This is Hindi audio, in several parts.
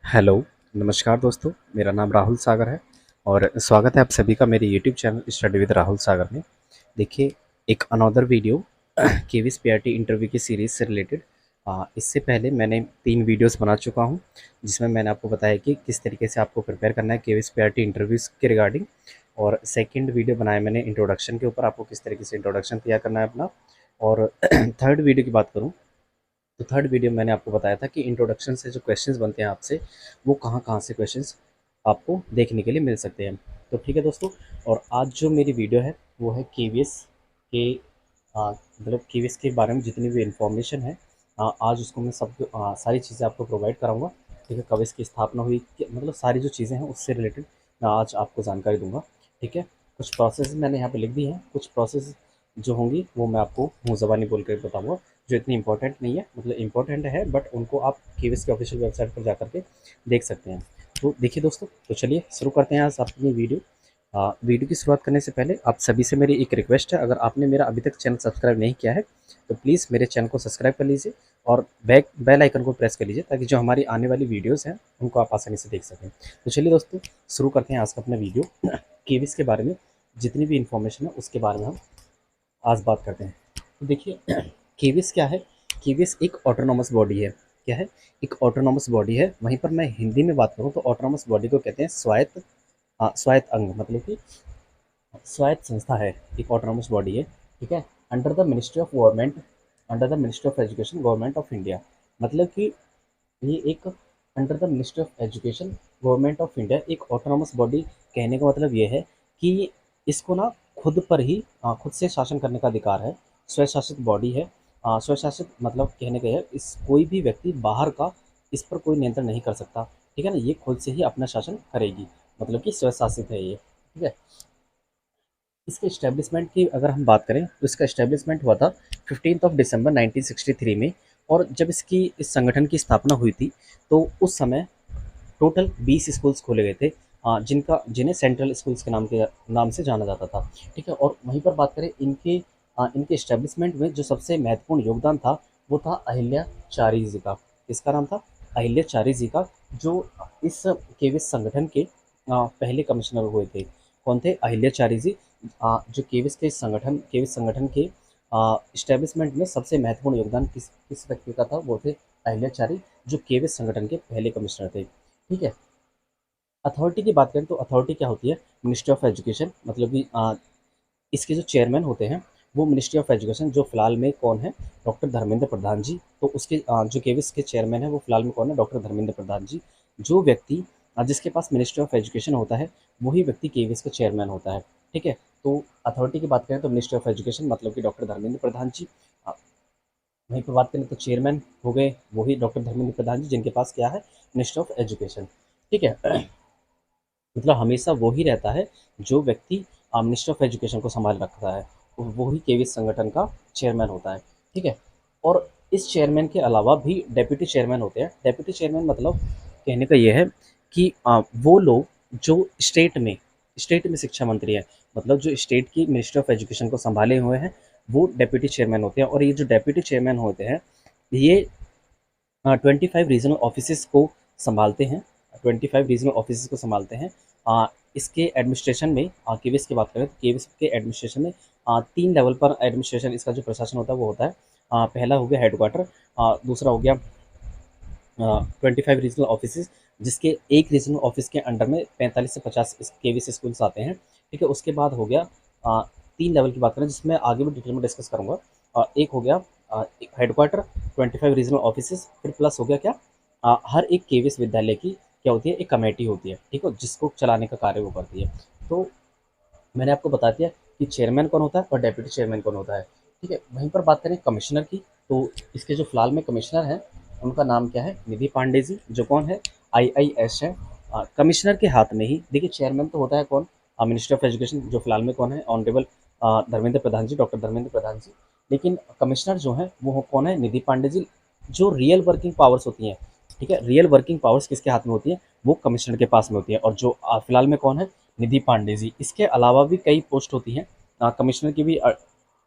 हेलो, नमस्कार दोस्तों, मेरा नाम राहुल सागर है और स्वागत है आप सभी का मेरे YouTube channel study with Rahul Sagar में। देखिए, एक another video KVS PRT interview की सीरीज़ से रिलेटेड। इससे पहले मैंने 3 वीडियोस बना चुका हूं, जिसमें मैंने आपको बताया कि किस तरीके से आपको प्रिपेयर करना है केवीएस पीआरटी इंटरव्यूज़ के रिगार्डिंग। और सेकंड वीडियो बनाया मैंने इंट्रोडक्शन के ऊपर, आपको किस तरीके से इंट्रोडक्शन तैयार करना है अपना। और थर्ड वीडियो की बात करूँ तो थर्ड वीडियो में मैंने आपको बताया था कि इंट्रोडक्शन से जो क्वेश्चंस बनते हैं आपसे, वो कहाँ कहाँ से क्वेश्चंस आपको देखने के लिए मिल सकते हैं। तो ठीक है दोस्तों, और आज जो मेरी वीडियो है वो है केवीएस के मतलब केवीएस के बारे में जितनी भी इंफॉर्मेशन है, आज उसको मैं सब सारी चीज़ें आपको प्रोवाइड कराऊंगा। ठीक है, कब इसकी स्थापना हुई, मतलब सारी जो चीज़ें हैं उससे रिलेटेड मैं आज आपको जानकारी दूंगा। ठीक है, कुछ प्रोसेस मैंने यहाँ पे लिख दी हैं, कुछ प्रोसेस जो होंगी वो मैं आपको मुँह ज़बानी बोल कर बताऊँगा, जो इतनी इंपॉर्टेंट नहीं है, मतलब इंपॉर्टेंट है बट उनको आप केवीएस की ऑफिशियल वेबसाइट पर जा करके देख सकते हैं। तो देखिए दोस्तों, तो चलिए शुरू करते हैं आज अपनी वीडियो। वीडियो की शुरुआत करने से पहले आप सभी से मेरी एक रिक्वेस्ट है, अगर आपने मेरा अभी तक चैनल सब्सक्राइब नहीं किया है तो प्लीज़ मेरे चैनल को सब्सक्राइब कर लीजिए और बेल आइकन को प्रेस कर लीजिए, ताकि जो हमारी आने वाली वीडियोज़ हैं उनको आप आसानी से देख सकें। तो चलिए दोस्तों, शुरू करते हैं आज का अपना वीडियो। केवीएस के बारे में जितनी भी इंफॉर्मेशन है उसके बारे में हम आज बात करते हैं। तो देखिए, केवीएस क्या है? केवीएस एक ऑटोनॉमस बॉडी है। क्या है? एक ऑटोनॉमस बॉडी है। वहीं पर मैं हिंदी में बात करूँ तो ऑटोनॉमस बॉडी को कहते हैं स्वायत्त स्वायत्त अंग, मतलब कि स्वायत्त संस्था है, एक ऑटोनॉमस बॉडी है। ठीक है, under the ministry of government, under the ministry of education, government of India. मतलब कि ये एक under the ministry of education, government of India एक ऑटोनॉमस बॉडी। कहने का मतलब ये है कि इसको ना खुद पर ही खुद से शासन करने का अधिकार है। स्वशासित बॉडी है। स्वशासित मतलब कहने का है, इस कोई भी व्यक्ति बाहर का इस पर कोई नियंत्रण नहीं कर सकता। ठीक है ना, ये खुद से ही अपना शासन करेगी, मतलब कि स्वशासित है ये। ठीक है, इसके इस्टेब्लिशमेंट की अगर हम बात करें तो इसका इस्टेब्लिशमेंट हुआ था 15 दिसंबर 1963 में। और जब इसकी इस संगठन की स्थापना हुई थी तो उस समय टोटल 20 स्कूल्स खोले गए थे, जिन्हें सेंट्रल स्कूल्स के नाम से जाना जाता था। ठीक है, और वहीं पर बात करें इनके इस्टेब्लिशमेंट में जो सबसे महत्वपूर्ण योगदान था वो था अहिल्याचार्य जी का। किसका नाम था? अहिल्याचार्य जी का, जो इस केवीएस संगठन के पहले कमिश्नर हुए थे। कौन थे? अहिल्याचार्य जी। जो केवीएस संगठन के इस्टेब्लिशमेंट में सबसे महत्वपूर्ण योगदान किस किस व्यक्ति का था? वो थे अहिल्याचार्य, जो केवीएस संगठन के पहले कमिश्नर थे। ठीक है, अथॉरिटी की बात करें तो अथॉरिटी क्या होती है? मिनिस्ट्री ऑफ एजुकेशन, मतलब कि इसके जो चेयरमैन होते हैं वो मिनिस्ट्री ऑफ एजुकेशन, जो फिलहाल में कौन है? डॉक्टर धर्मेंद्र प्रधान जी। तो उसके जो केवीएस के चेयरमैन है वो फिलहाल में कौन है? डॉक्टर धर्मेंद्र प्रधान जी। जो व्यक्ति जिसके पास मिनिस्ट्री ऑफ एजुकेशन होता है वही व्यक्ति केवीएस का चेयरमैन होता है। ठीक है, तो अथॉरिटी की बात करें तो मिनिस्ट्री ऑफ एजुकेशन, मतलब कि डॉक्टर धर्मेंद्र प्रधान जी। वहीं पर बात करें तो चेयरमैन हो गए वही डॉक्टर धर्मेंद्र प्रधान जी, जिनके पास क्या है? Ministry of education. ठीक है, मतलब हमेशा वो ही रहता है जो व्यक्ति मिनिस्ट्री ऑफ एजुकेशन को संभाल रखता है, वो ही केवीएस संगठन का चेयरमैन होता है। ठीक है, और इस चेयरमैन के अलावा भी डेप्यूटी चेयरमैन होते हैं। डेप्यूटी चेयरमैन मतलब कहने का ये है कि वो लोग जो स्टेट में शिक्षा मंत्री हैं, मतलब जो स्टेट की मिनिस्ट्री ऑफ एजुकेशन को संभाले हुए हैं, वो डेप्यूटी चेयरमैन होते हैं। और ये जो डेप्यूटी चेयरमैन होते हैं ये 25 रीजनल ऑफिसेस को संभालते हैं। 25 रीजनल ऑफिसेस को संभालते हैं। इसके एडमिनिस्ट्रेशन में केवीएस की बात करें तो केवीएस के एडमिनिस्ट्रेशन में 3 लेवल पर एडमिनिस्ट्रेशन, इसका जो प्रशासन होता है वो होता है। पहला हो गया हेडक्वार्टर, दूसरा हो गया 25 रीजनल ऑफिसेस, जिसके एक रीजनल ऑफिस के अंडर में 45 से 50 केवीएस स्कूल्स आते हैं। ठीक है, उसके बाद हो गया 3 लेवल की बात करें जिसमें आगे भी डिटेल में डिस्कस करूंगा। एक हो गया हेडक्वार्टर, 25 रीजनल ऑफिसेस, फिर प्लस हो गया क्या? हर एक केवीएस विद्यालय की क्या होती है? एक कमेटी होती है। ठीक है, जिसको चलाने का कार्य वो करती है। तो मैंने आपको बता दिया कि चेयरमैन कौन होता है और डेप्यूटी चेयरमैन कौन होता है। ठीक है, वहीं पर बात करें कमिश्नर की, तो इसके जो फिलहाल में कमिश्नर हैं उनका नाम क्या है? निधि पांडे जी, जो कौन है? आईआईएस है। कमिश्नर के हाथ में ही देखिए, चेयरमैन तो होता है कौन? मिनिस्टर ऑफ एजुकेशन, जो फिलहाल में कौन है? ऑनरेबल धर्मेंद्र प्रधान जी, डॉक्टर धर्मेंद्र प्रधान जी। लेकिन कमिश्नर जो है वो कौन है? निधि पांडे जी। जो रियल वर्किंग पावर्स होती हैं, ठीक है, रियल वर्किंग पावर्स किसके हाथ में होती है? वो कमिश्नर के पास में होती है। और जो फिलहाल में कौन है? निधि पांडे जी। इसके अलावा भी कई पोस्ट होती हैं कमिश्नर की भी,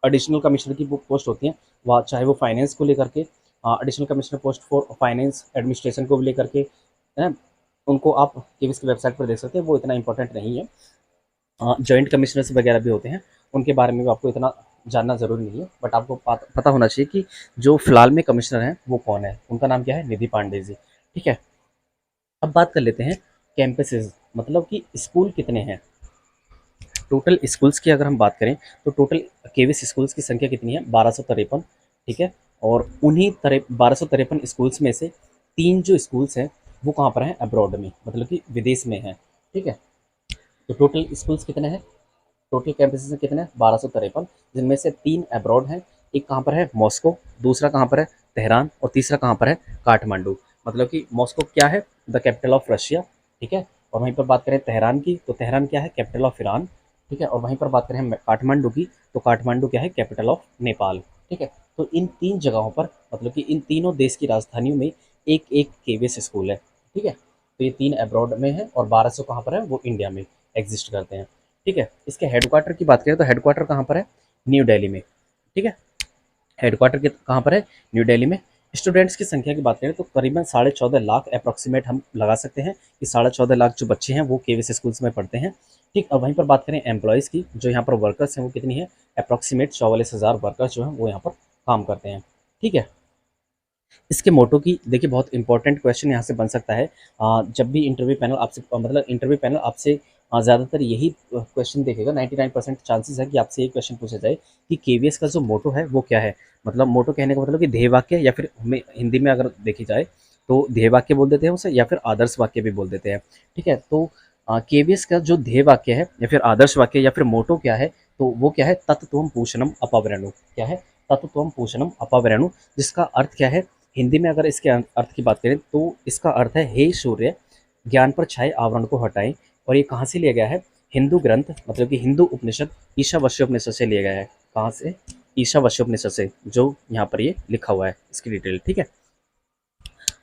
एडिशनल कमिश्नर की पोस्ट होती हैं, वह चाहे वो फाइनेंस को लेकर के, additional commissioner post for finance administration को लेकर के है, उनको आप केवीएस की वेबसाइट पर देख सकते हैं, वो इतना इंपॉर्टेंट नहीं है। जॉइंट कमिश्नर्स वगैरह भी होते हैं, उनके बारे में भी आपको इतना जानना ज़रूरी नहीं है, बट आपको पता होना चाहिए कि जो फिलहाल में कमिश्नर हैं वो कौन है। उनका नाम क्या है? निधि पांडे जी। ठीक है, अब बात कर लेते हैं कैंपसेस, मतलब कि स्कूल कितने हैं। टोटल स्कूल्स की अगर हम बात करें तो टोटल केवीएस स्कूल्स की संख्या कितनी है? 1253। ठीक है, और उन्हीं 1253 स्कूल्स में से 3 जो स्कूल्स हैं वो कहाँ पर हैं? अब्रॉड में, मतलब कि विदेश में हैं। ठीक है, तो टोटल स्कूल्स कितने हैं? टोटल कैंपसेस कितने हैं? 1253, जिनमें से 3 अब्रॉड हैं। एक कहाँ पर है? मॉस्को। दूसरा कहाँ पर है? तेहरान। और तीसरा कहाँ पर है? काठमांडू। मतलब कि मॉस्को क्या है? The capital of Russia. ठीक है, और वहीं पर बात करें तेहरान की, तो तेहरान क्या है? Capital of Iran. ठीक है, और वहीं पर बात करें हम काठमांडू की, तो काठमांडू क्या है? Capital of Nepal. ठीक है, तो इन 3 जगहों पर, मतलब कि इन तीनों देश की राजधानियों में एक एक केवीएस स्कूल है। ठीक है, तो ये 3 अब्रॉड में है और 1200 कहाँ पर है? वो इंडिया में एग्जिस्ट करते हैं। ठीक है, इसके हेडक्वार्टर की बात करें तो हेडक्वार्टर कहाँ पर है? न्यू दिल्ली में। ठीक है, हेडक्वार्टर कहाँ पर है? न्यू दिल्ली में। स्टूडेंट्स की संख्या की बात करें तो करीबन 14.5 लाख अप्रॉक्सीमेट हम लगा सकते हैं कि 14.5 लाख जो बच्चे हैं वो केवीएस स्कूल्स में पढ़ते हैं। ठीक, अब वहीं पर बात करें एम्प्लॉयज़ की, जो यहाँ पर वर्कर्स हैं वो कितनी है? अप्रॉक्सीमेट 44,000 वर्कर्स जो हैं वो यहाँ पर काम करते हैं। ठीक है, इसके मोटो की देखिए, बहुत इंपॉर्टेंट क्वेश्चन यहाँ से बन सकता है। जब भी इंटरव्यू पैनल आपसे, मतलब इंटरव्यू पैनल आपसे ज़्यादातर यही क्वेश्चन देखेगा। 99% चांसेस है कि आपसे ये क्वेश्चन पूछा जाए कि केवीएस का जो मोटो है वो क्या है। मतलब मोटो कहने का मतलब कि ध्येय वाक्य, या फिर हमें हिंदी में अगर देखी जाए तो ध्येय वाक्य बोल देते हैं उसे, या फिर आदर्श वाक्य भी बोल देते हैं। ठीक है, तो केवीएस का जो ध्येय वाक्य है या फिर आदर्श वाक्य या फिर मोटो क्या है, तो वो क्या है? तत्त्वम पूषणम अपवरेणु। क्या है? तत्त्वम पूषणम अपवरेणु, जिसका अर्थ क्या है? हिंदी में अगर इसके अर्थ की बात करें तो इसका अर्थ है, हे सूर्य, ज्ञान पर छाए आवरण को हटाएं। और ये कहाँ से लिया गया है? हिंदू ग्रंथ, मतलब कि हिंदू उपनिषद ईशावास्योपनिषद से लिया गया है। कहाँ से? ईशावास्योपनिषद से, जो यहाँ पर ये लिखा हुआ है इसकी डिटेल। ठीक है,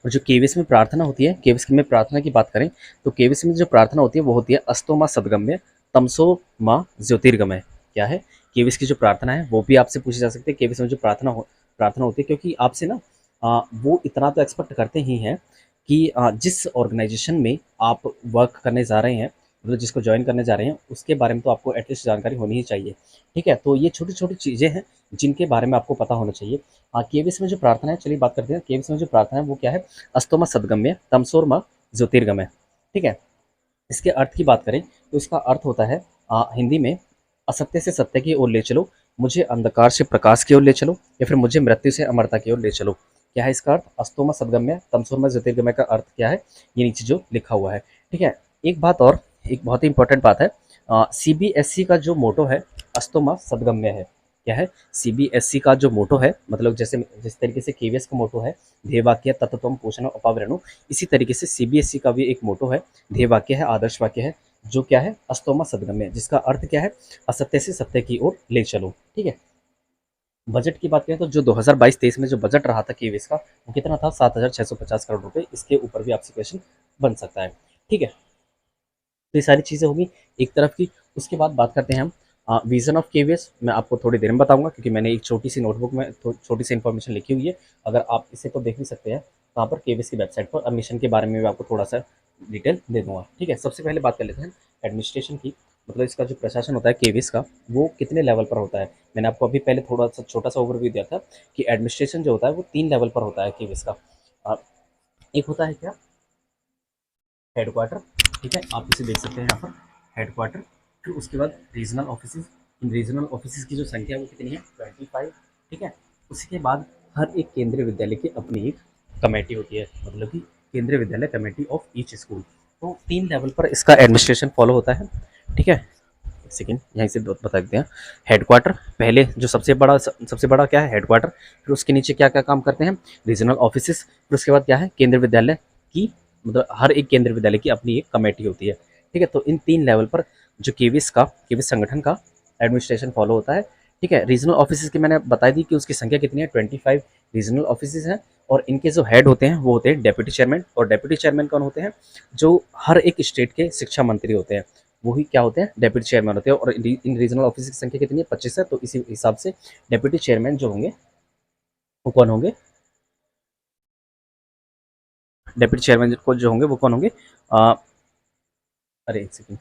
और जो केवीएस में प्रार्थना होती है, केवीएस में प्रार्थना की बात करें तो केवीएस में जो प्रार्थना होती है वो होती है अस्तो माँ सदगम्य तमसो माँ ज्योतिर्गमय। क्या है? केवीएस की जो प्रार्थना है वो भी आपसे पूछी जा सकती है। केवीएस में जो प्रार्थना होती है, क्योंकि आपसे ना वो इतना तो एक्सपेक्ट करते ही हैं कि जिस ऑर्गेनाइजेशन में आप वर्क करने जा रहे हैं, मतलब जिसको ज्वाइन करने जा रहे हैं, उसके बारे में तो आपको एटलीस्ट जानकारी होनी ही चाहिए। ठीक है, तो ये छोटी छोटी चीज़ें हैं जिनके बारे में आपको पता होना चाहिए। केवीएस में जो प्रार्थना है, चलिए बात करते हैं। केवीएस में जो प्रार्थना है वो क्या है? अस्तोमा सदगम्य तमसोर्मा ज्योतिर्गमय। ठीक है, इसके अर्थ की बात करें तो इसका अर्थ होता है हिंदी में, असत्य से सत्य की ओर ले चलो, मुझे अंधकार से प्रकाश की ओर ले चलो, या फिर मुझे मृत्यु से अमरता की ओर ले चलो। क्या है इसका अर्थ? अस्तोमा सदगम्य तमसोर्मा ज्योतिर्गमय का अर्थ क्या है? ये नीचे जो लिखा हुआ है। ठीक है, एक बात और, एक बहुत ही इंपॉर्टेंट बात है। सीबीएसई का जो मोटो है अस्तोमा सदगम्य है। क्या है? सीबीएसई का जो मोटो है, मतलब जैसे जिस तरीके से केवीएस का मोटो है ध्येय वाक्य तत्वम पोषण अपावरणु, इसी तरीके से सीबीएसई का भी एक मोटो है, ध्येय वाक्य है, आदर्श वाक्य है, जो क्या है? अस्तोमा सदगम्य, जिसका अर्थ क्या है? असत्य से सत्य की ओर ले चलो। ठीक है, बजट की बात करें तो जो 2022-23 में जो बजट रहा था केवीएस का, वो कितना था? 7,650 करोड़ रुपए। इसके ऊपर भी आपसे क्वेश्चन बन सकता है। ठीक है, तो ये सारी चीज़ें होगी एक तरफ की। उसके बाद बात करते हैं हम विजन ऑफ केवीएस। मैं आपको थोड़ी देर में बताऊंगा, क्योंकि मैंने एक छोटी सी नोटबुक में छोटी सी इन्फॉर्मेशन लिखी हुई है। अगर आप इसे तो देख भी सकते हैं वहाँ पर केवीएस की वेबसाइट पर। मिशन के बारे में भी आपको थोड़ा सा डिटेल दे दूंगा। ठीक है, सबसे पहले बात कर लेते हैं एडमिनिस्ट्रेशन की, मतलब इसका जो प्रशासन होता है केवीएस का, वो कितने लेवल पर होता है। मैंने आपको अभी पहले थोड़ा सा छोटा सा ओवरव्यू दिया था कि एडमिनिस्ट्रेशन जो होता है वो 3 लेवल पर होता है केवीएस का। एक होता है क्या? हेडक्वार्टर। ठीक है, आप इसे देख सकते हैं यहाँ पर, हेडक्वार्टर। फिर उसके बाद रीजनल ऑफिस। इन रीजनल ऑफिस की जो संख्या है वो कितनी है? 25। ठीक है, उसके बाद हर एक केंद्रीय विद्यालय की अपनी एक कमेटी होती है, मतलब कि केंद्रीय विद्यालय कमेटी ऑफ ईच स्कूल। तो 3 लेवल पर इसका एडमिनिस्ट्रेशन फॉलो होता है। ठीक है, एक सेकेंड यहीं से बता देते हैं। हेडक्वार्टर पहले, जो सबसे बड़ा क्या है? हेडक्वार्टर। फिर उसके नीचे क्या क्या काम करते हैं? Regional office. फिर उसके बाद क्या है? केंद्रीय विद्यालय की, मतलब हर एक केंद्रीय विद्यालय की अपनी एक कमेटी होती है। ठीक है, तो इन 3 लेवल पर जो केवीएस संगठन का एडमिनिस्ट्रेशन फॉलो होता है। ठीक है, रीजनल ऑफिस की मैंने बता दी कि उसकी संख्या कितनी है? 25 रीजनल ऑफिस हैं। और इनके जो हेड होते हैं वो होते हैं डेप्यूटी चेयरमैन। और डेप्यूटी चेयरमैन कौन होते हैं? जो हर एक स्टेट के शिक्षा मंत्री होते हैं, वही क्या होते हैं? डेप्यूटी चेयरमैन होते हैं। और इन रीजनल ऑफिस की संख्या कितनी है? 25 है। तो इसी हिसाब से डेप्यूटी चेयरमैन जो होंगे वो कौन होंगे? डेप्यूटी चेयरमैन को जो होंगे वो कौन होंगे, अ, अरे एक सेकंड,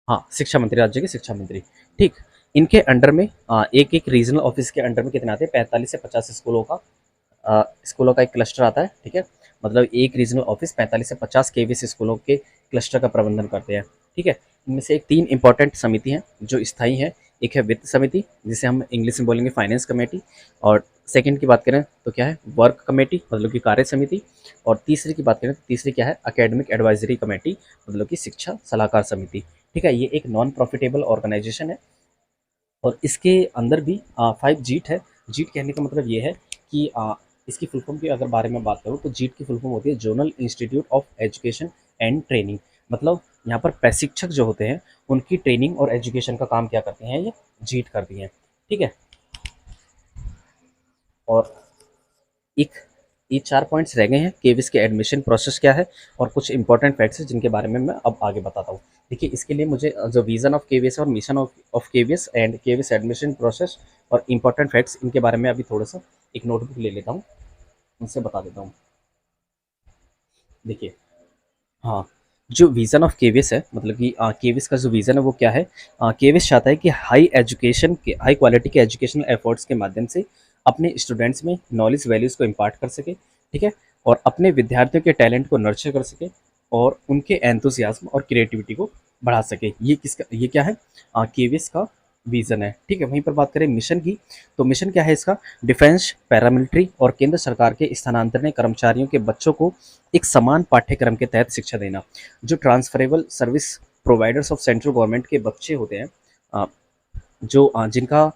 हाँ, शिक्षा मंत्री, राज्य के शिक्षा मंत्री। ठीक, इनके अंडर में एक एक रीजनल ऑफिस के अंडर में कितने आते हैं, 45 से 50 स्कूलों का एक क्लस्टर आता है। ठीक है, मतलब एक रीजनल ऑफिस 45 से 50 केवीएस स्कूलों के क्लस्टर का प्रबंधन करते हैं। ठीक है, इनमें से एक 3 इंपॉर्टेंट समिति हैं जो स्थायी हैं। एक है वित्त समिति, जिसे हम इंग्लिश में बोलेंगे फाइनेंस कमेटी, और सेकंड की बात करें तो क्या है, वर्क कमेटी, मतलब कि कार्य समिति, और तीसरी की बात करें तो तीसरी क्या है, एकेडमिक एडवाइजरी कमेटी, मतलब कि शिक्षा सलाहकार समिति। ठीक है, ये एक नॉन प्रॉफिटेबल ऑर्गेनाइजेशन है, और इसके अंदर भी 5 जीट है। जीट कहने का मतलब ये है कि इसकी फुल फॉर्म की अगर बारे में बात करूँ तो जीट की फुल फॉर्म होती है zonal institute of education and training. मतलब यहाँ पर प्रशिक्षक जो होते हैं उनकी ट्रेनिंग और एजुकेशन का काम क्या करते हैं, ये जीट करती हैं। ठीक है, और एक ये 4 पॉइंट्स रह गए हैं, केवीएस के एडमिशन प्रोसेस क्या है, और कुछ इंपॉर्टेंट फैक्ट्स हैं जिनके बारे में मैं अब आगे बताता हूँ। देखिए, इसके लिए मुझे जो विजन ऑफ केवीएस और mission of KVS and KVS admission process और इंपॉर्टेंट फैक्ट्स, इनके बारे में अभी थोड़ा सा एक नोटबुक ले लेता हूँ, उनसे बता देता हूँ। देखिए, हाँ, जो विज़न ऑफ केवीएस है, मतलब कि केवीएस का जो विज़न है वो क्या है, केवीएस चाहता है कि हाई क्वालिटी के एजुकेशनल एफर्ट्स के माध्यम से अपने स्टूडेंट्स में नॉलेज वैल्यूज़ को इम्पार्ट कर सके। ठीक है, और अपने विद्यार्थियों के टैलेंट को नर्चर कर सके, और उनके एंथुसियाज्म और क्रिएटिविटी को बढ़ा सके। ये क्या है, केवीएस का विज़न है। ठीक है, वहीं पर बात करें मिशन की, तो मिशन क्या है इसका, डिफेंस, पैरामिलिट्री और केंद्र सरकार के स्थानांतरणीय कर्मचारियों के बच्चों को एक समान पाठ्यक्रम के तहत शिक्षा देना। जो transferable service providers of central government के बच्चे होते हैं, जिनका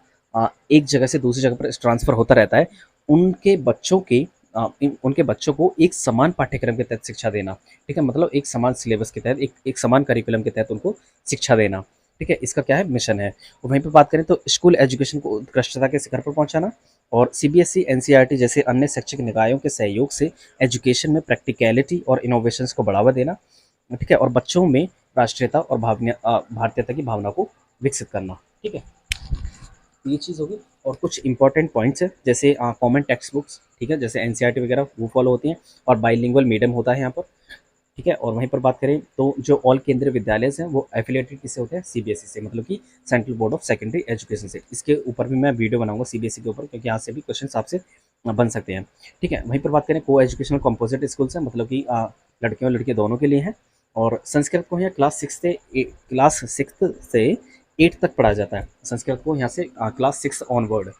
एक जगह से दूसरी जगह पर ट्रांसफ़र होता रहता है, उनके बच्चों के उनके बच्चों को एक समान पाठ्यक्रम के तहत शिक्षा देना। ठीक है, मतलब एक समान सिलेबस के तहत, एक समान करिकुलम के तहत उनको शिक्षा देना। ठीक है, इसका क्या है, मिशन है। और वहीं पे बात करें तो स्कूल एजुकेशन को उत्कृष्टता के शिखर पर पहुंचाना, और सीबीएसई, एनसीईआरटी जैसे अन्य शैक्षिक निकायों के सहयोग से एजुकेशन में प्रैक्टिकलिटी और इनोवेशंस को बढ़ावा देना। ठीक है, और बच्चों में राष्ट्रीयता और भारतीयता की भावना को विकसित करना। ठीक है, ये चीज़ होगी। और कुछ इंपॉर्टेंट पॉइंट्स है, जैसे कॉमन टेक्स्ट बुक्स, ठीक है, जैसे एनसीईआरटी वगैरह वो फॉलो होती हैं, और बाइलिंगुअल मीडियम होता है यहाँ पर। ठीक है, और वहीं पर बात करें तो जो ऑल केंद्रीय विद्यालय हैं वो एफिलिएटेड किससे होते हैं, सीबीएसई से, मतलब कि central board of secondary education से। इसके ऊपर भी मैं वीडियो बनाऊंगा सीबीएसई के ऊपर, क्योंकि यहाँ से भी क्वेश्चन आपसे बन सकते हैं। ठीक है, वहीं पर बात करें को एजुकेशनल कंपोजिट स्कूल्स हैं, मतलब कि लड़के और लड़के दोनों के लिए हैं, और संस्कृत को यहाँ क्लास 6 से 8 तक पढ़ाया जाता है। संस्कृत को यहाँ से क्लास 6 ऑनवर्ड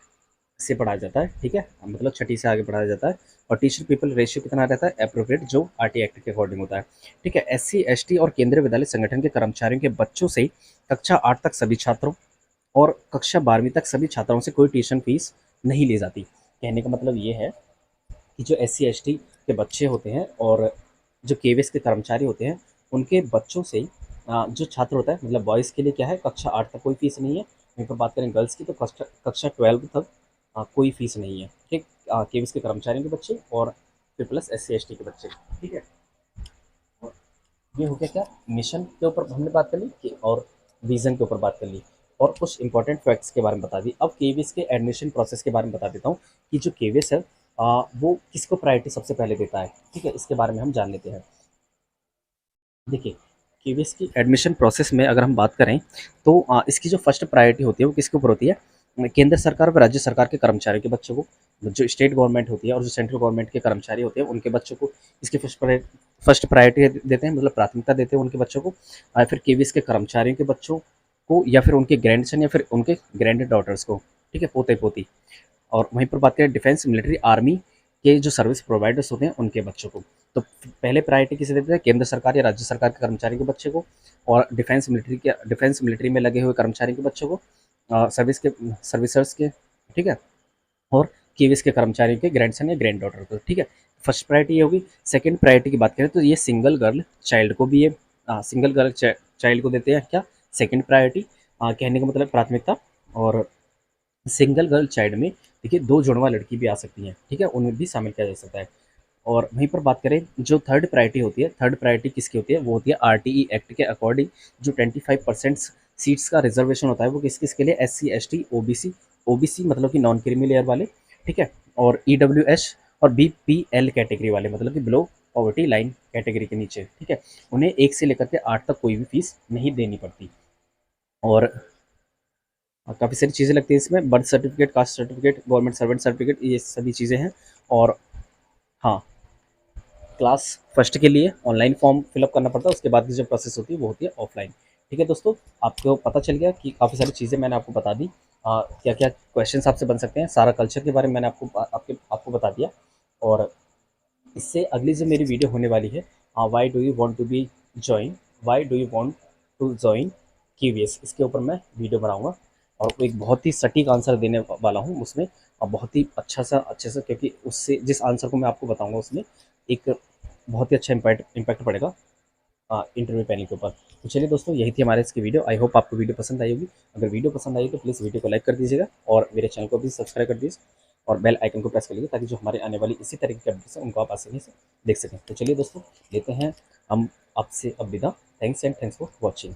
से पढ़ाया जाता है। ठीक है, मतलब छठी से आगे पढ़ाया जाता है, और टीचर पीपल रेशियो कितना रहता है, अप्रोप्रिएट, जो आरटी एक्ट के अकॉर्डिंग होता है। ठीक है, एससी एसटी और केंद्रीय विद्यालय संगठन के कर्मचारियों के बच्चों से कक्षा 8 तक सभी छात्रों और कक्षा 12वीं तक सभी छात्राओं से कोई ट्यूशन फीस नहीं ली जाती। कहने का मतलब ये है कि जो एससी एसटी के बच्चे होते हैं और जो केवीएस के कर्मचारी होते हैं, उनके बच्चों से जो छात्र होता है, मतलब बॉयज़ के लिए क्या है, कक्षा 8 तक कोई फीस नहीं है। वहीं पर बात करें गर्ल्स की तो कक्षा 12 तक कोई फीस नहीं है। ठीक, केवीएस के कर्मचारियों के बच्चे और फिर प्लस एससी एसटी के बच्चे। ठीक है, और ये हो गया क्या, मिशन के ऊपर हमने बात कर ली और विजन के ऊपर बात कर ली, और कुछ इंपॉर्टेंट फैक्ट्स के बारे में बता दी। अब केवीएस के एडमिशन प्रोसेस के बारे में बता देता हूँ कि जो केवीएस है वो किसको प्रायोरिटी सबसे पहले देता है। ठीक है, इसके बारे में हम जान लेते हैं। देखिए, केवीएस की एडमिशन प्रोसेस में अगर हम बात करें तो इसकी जो फर्स्ट प्रायोरिटी होती है वो किसके ऊपर होती है, केंद्र सरकार और राज्य सरकार के कर्मचारियों के बच्चों को। जो स्टेट गवर्नमेंट होती है और जो सेंट्रल गवर्नमेंट के कर्मचारी होते हैं उनके बच्चों को इसकी फर्स्ट प्रायोरिटी देते हैं, मतलब प्राथमिकता देते हैं उनके बच्चों को। फिर केवीएस के कर्मचारियों के बच्चों को, या फिर उनके ग्रैंडसन या फिर उनके ग्रैंड डॉटर्स को। ठीक है, पोते पोती। और वहीं पर बात करें डिफेंस, मिलिट्री, आर्मी के जो सर्विस प्रोवाइडर्स होते हैं उनके बच्चों को। तो पहले प्रायोरिटी किसे देते हैं, केंद्र सरकार या राज्य सरकार के कर्मचारी के बच्चे को, और डिफेंस मिलिट्री में लगे हुए कर्मचारी के बच्चों को, सर्विसर्स के। ठीक है, और केवीएस के कर्मचारियों के ग्रैंडसन या ग्रैंड डॉटर को। ठीक है, फर्स्ट प्रायोरिटी ये होगी। सेकंड प्रायोरिटी की बात करें तो ये सिंगल गर्ल चाइल्ड को भी, ये सिंगल गर्ल चाइल्ड को देते हैं क्या, सेकंड प्रायोरिटी, कहने का मतलब प्राथमिकता। और सिंगल गर्ल चाइल्ड में देखिए 2 जुड़वा लड़की भी आ सकती हैं। ठीक है, उन्हें भी शामिल किया जा सकता है। और वहीं पर बात करें जो थर्ड प्रायोरिटी होती है, थर्ड प्रायोरिटी किसकी होती है, वो होती है आरटीई एक्ट के अकॉर्डिंग जो 25% सीट्स का रिजर्वेशन होता है वो किस किस के लिए, एससी एसटी ओबीसी, ओबीसी मतलब कि नॉन क्रीमी लेयर वाले। ठीक है, और ईडब्ल्यूएस और BPL कैटेगरी वाले, मतलब कि बिलो पॉवर्टी लाइन कैटेगरी के नीचे, ठीक है, उन्हें 1 से लेकर के 8 तक कोई भी फीस नहीं देनी पड़ती। और काफ़ी सारी चीज़ें लगती हैं इसमें, birth certificate, caste certificate, government servant certificate, ये सभी चीज़ें हैं। और हाँ, क्लास फर्स्ट के लिए ऑनलाइन फॉर्म फिलअप करना पड़ता है, उसके बाद की जो प्रोसेस होती है वो होती है ऑफलाइन। ठीक है दोस्तों, आपको पता चल गया कि काफ़ी सारी चीज़ें मैंने आपको बता दी, क्या क्या क्वेश्चंस आपसे बन सकते हैं, सारा कल्चर के बारे में मैंने आपको बता दिया। और इससे अगली जो मेरी वीडियो होने वाली है, why do you want to be join why do you want to join KVS, इसके ऊपर मैं वीडियो बनाऊंगा और एक बहुत ही सटीक आंसर देने वाला हूँ उसमें, और बहुत ही अच्छे से, क्योंकि उससे जिस आंसर को मैं आपको बताऊंगा उसमें एक बहुत ही अच्छा इम्पैक्ट पड़ेगा इंटरव्यू पैनल के ऊपर। तो चलिए दोस्तों, यही थी हमारे इसकी वीडियो। आई होप आपको वीडियो पसंद आई होगी। अगर वीडियो पसंद आई तो प्लीज़ वीडियो को लाइक कर दीजिएगा और मेरे चैनल को भी सब्सक्राइब कर दीजिए और बेल आइकन को प्रेस कर लीजिए, ताकि जो हमारे आने वाली इसी तरीके की अपडेट्स हैं उनको आप आसानी से देख सकें। तो चलिए दोस्तों, लेते हैं हम आपसे अब विदा। Thanks for watching.